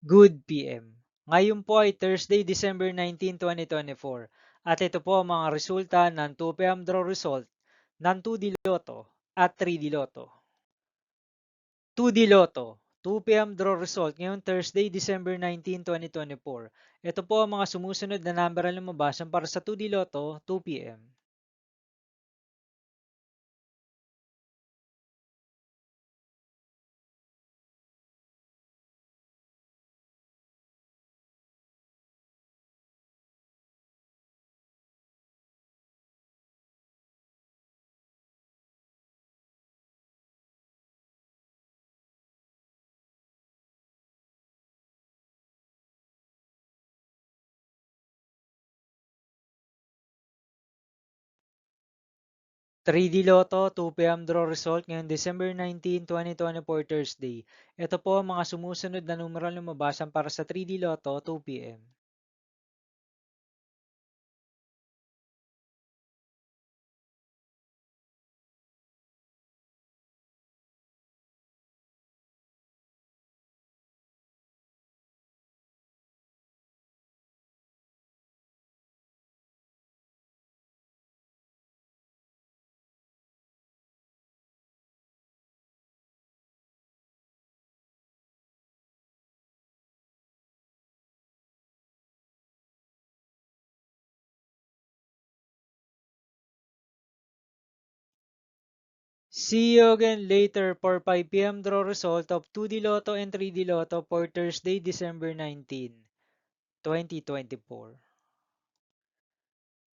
Good PM. Ngayon po ay Thursday, December 19, 2024 at ito po ang mga resulta ng 2 PM draw result ng 2D Lotto at 3D Lotto. 2D Lotto, 2 PM draw result ngayong Thursday, December 19, 2024. Ito po ang mga sumusunod na number na lumabas para sa 2D Lotto, 2 PM. 3D Lotto, 2 PM draw result ngayong December 19, 2024 Thursday. Ito po ang mga sumusunod na numeral lumabas para sa 3D Lotto, 2 PM. 'See you again later for 5 PM draw result of 2D Lotto and 3D Lotto for Thursday, December 19, 2024.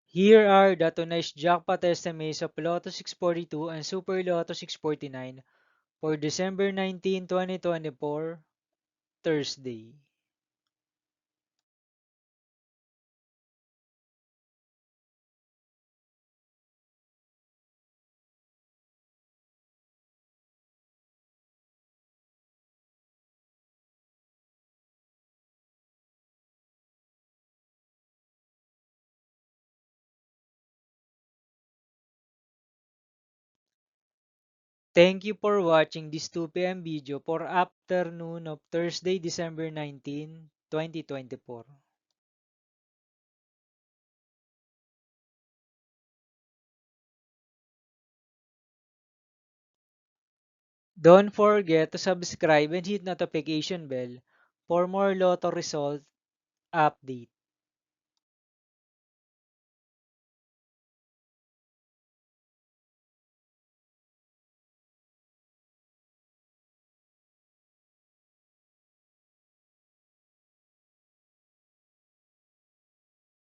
Here are the tonight's jackpot estimates of Lotto 642 and Super Lotto 649 for December 19, 2024, Thursday. Thank you for watching this 2 PM video for afternoon of Thursday, December 19, 2024. Don't forget to subscribe and hit notification bell for more Lotto result update.